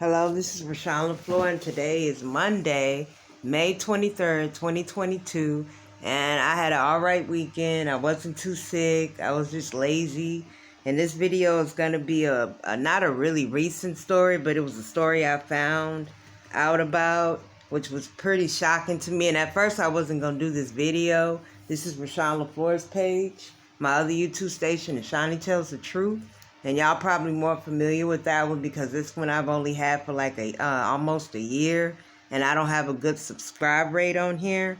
Hello, this is Rashaan Leflore, and today is Monday, May 23rd, 2022, and I had an alright weekend. I wasn't too sick. I was just lazy, and this video is going to be a not a really recent story, but it was a story I found out about, which was pretty shocking to me, and at first I wasn't going to do this video. This is Rashaan Leflore's page. My other YouTube station is Shawnee Tells the Truth. And y'all probably more familiar with that one because this one I've only had for like almost a year. And I don't have a good subscribe rate on here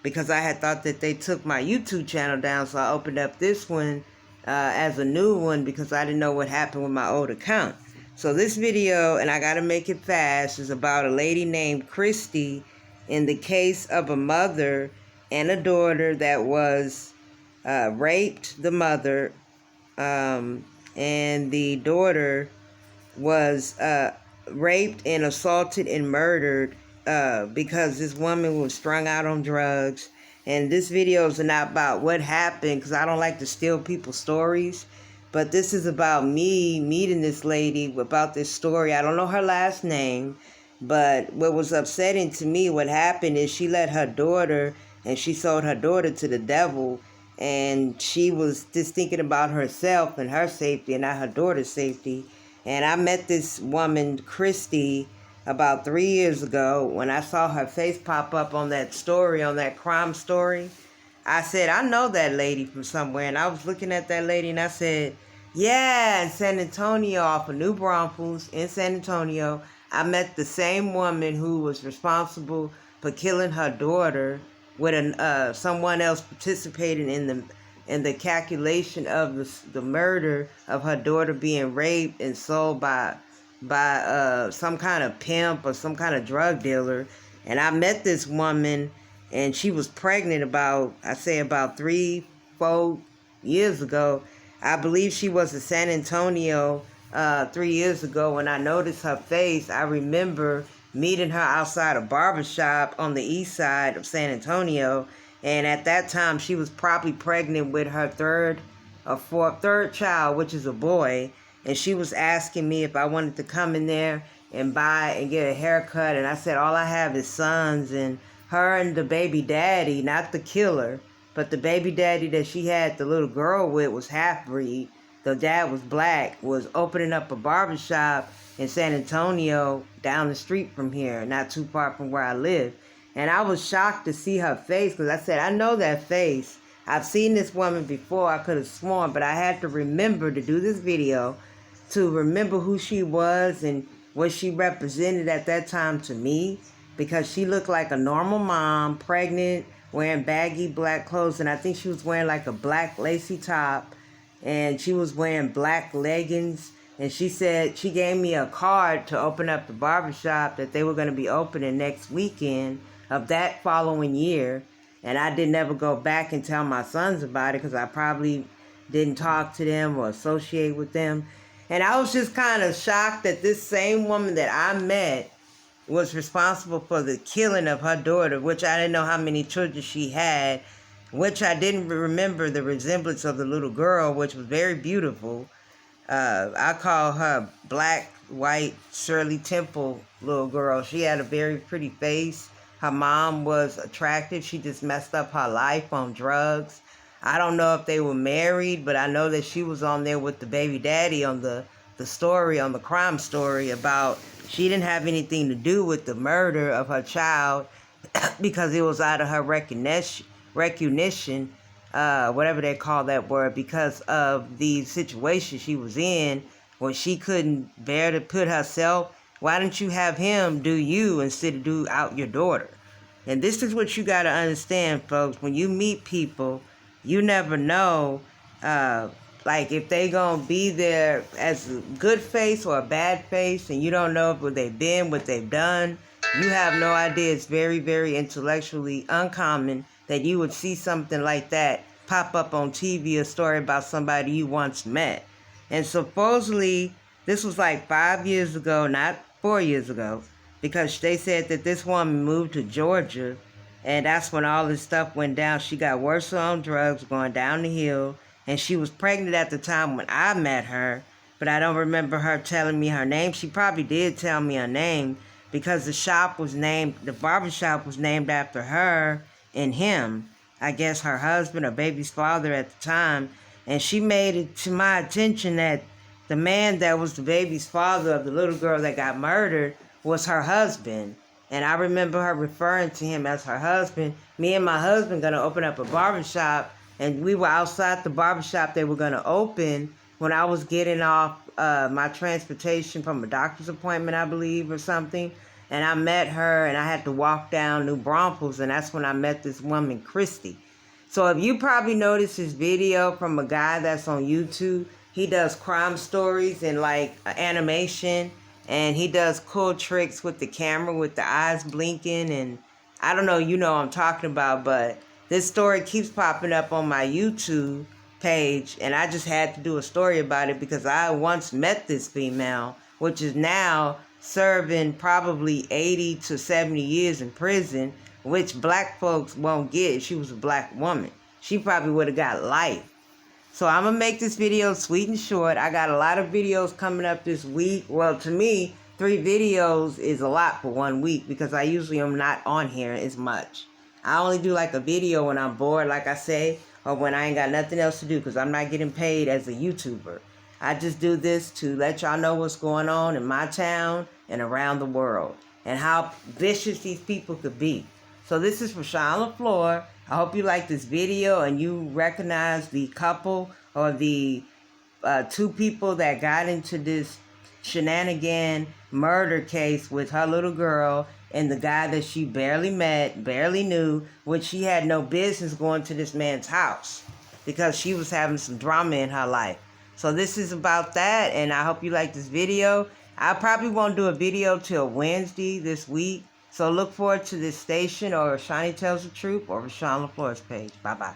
because I had thought that they took my YouTube channel down. So I opened up this one as a new one because I didn't know what happened with my old account. So this video, and I got to make it fast, is about a lady named Christy in the case of a mother and a daughter that was raped, the mother, and the daughter was raped and assaulted and murdered because this woman was strung out on drugs. And this video is not about what happened because I don't like to steal people's stories. But this is about me meeting this lady about this story. I don't know her last name, but what was upsetting to me, what happened is she let her daughter, and she sold her daughter to the devil. And she was just thinking about herself and her safety and not her daughter's safety. And I met this woman, Christy, about 3 years ago. When I saw her face pop up on that story, on that crime story, I said, I know that lady from somewhere. And I was looking at that lady and I said, yeah, in San Antonio, off of New Braunfels in San Antonio, I met the same woman who was responsible for killing her daughter with someone else participating in the calculation of the murder of her daughter being raped and sold by some kind of pimp or some kind of drug dealer. And I met this woman, and she was pregnant about 3-4 years ago. I believe she was in San Antonio 3 years ago. When I noticed her face, I remember meeting her outside a barbershop on the east side of San Antonio. And at that time, she was probably pregnant with her third child, which is a boy. And she was asking me if I wanted to come in there and buy and get a haircut. And I said, all I have is sons. And her and the baby daddy, not the killer, but the baby daddy that she had the little girl with was half-breed. The dad was black, was opening up a barbershop in San Antonio down the street from here, not too far from where I live. And I was shocked to see her face because I said, I know that face. I've seen this woman before, I could have sworn, but I had to remember to do this video to remember who she was and what she represented at that time to me, because she looked like a normal mom, pregnant, wearing baggy black clothes, and I think she was wearing like a black lacy top, and she was wearing black leggings. And she said she gave me a card to open up the barbershop that they were going to be opening next weekend of that following year. And I didn't ever go back and tell my sons about it because I probably didn't talk to them or associate with them. And I was just kind of shocked that this same woman that I met was responsible for the killing of her daughter, which I didn't know how many children she had, which I didn't remember the resemblance of the little girl, which was very beautiful. I call her black, white, Shirley Temple little girl. She had a very pretty face. Her mom was attractive. She just messed up her life on drugs. I don't know if they were married, but I know that she was on there with the baby daddy on the story, on the crime story about she didn't have anything to do with the murder of her child because it was out of her recognition, whatever they call that word, because of the situation she was in when she couldn't bear to put herself. Why don't you have him do you instead of do out your daughter? And this is what you got to understand, folks. When you meet people, you never know, like if they going to be there as a good face or a bad face, and you don't know what they've been, what they've done. You have no idea. It's very, very intellectually uncommon that you would see something like that pop up on TV, a story about somebody you once met. And supposedly, this was like 5 years ago, not 4 years ago, because they said that this woman moved to Georgia, and that's when all this stuff went down. She got worse on drugs, going down the hill, and she was pregnant at the time when I met her, but I don't remember her telling me her name. She probably did tell me her name because the barbershop was named after her and him. I guess her husband or baby's father at the time. And she made it to my attention that the man that was the baby's father of the little girl that got murdered was her husband. And I remember her referring to him as her husband. Me and my husband gonna open up a barbershop, and we were outside the barbershop they were gonna open when I was getting off my transportation from a doctor's appointment, I believe, or something. And I met her, and I had to walk down New Braunfels, and that's when I met this woman, Christy. So if you probably noticed this video from a guy that's on YouTube, he does crime stories and like animation, and he does cool tricks with the camera with the eyes blinking, and I don't know, you know what I'm talking about, but this story keeps popping up on my YouTube page, and I just had to do a story about it because I once met this female, which is now serving probably 80 to 70 years in prison, which black folks won't get if she was a black woman. She probably would have got life. So I'm going to make this video sweet and short. I got a lot of videos coming up this week. Well, to me, 3 videos is a lot for 1 week because I usually am not on here as much. I only do like a video when I'm bored, like I say, or when I ain't got nothing else to do because I'm not getting paid as a YouTuber. I just do this to let y'all know what's going on in my town and around the world and how vicious these people could be. So this is Rashaan Leflore. I hope you like this video and you recognize the couple or the 2 people that got into this shenanigan murder case with her little girl and the guy that she barely met, barely knew, which she had no business going to this man's house because she was having some drama in her life. So this is about that, and I hope you like this video. I probably won't do a video till Wednesday this week. So look forward to this station or Shani Tells the Truth or Rashaan Leflore's page. Bye-bye.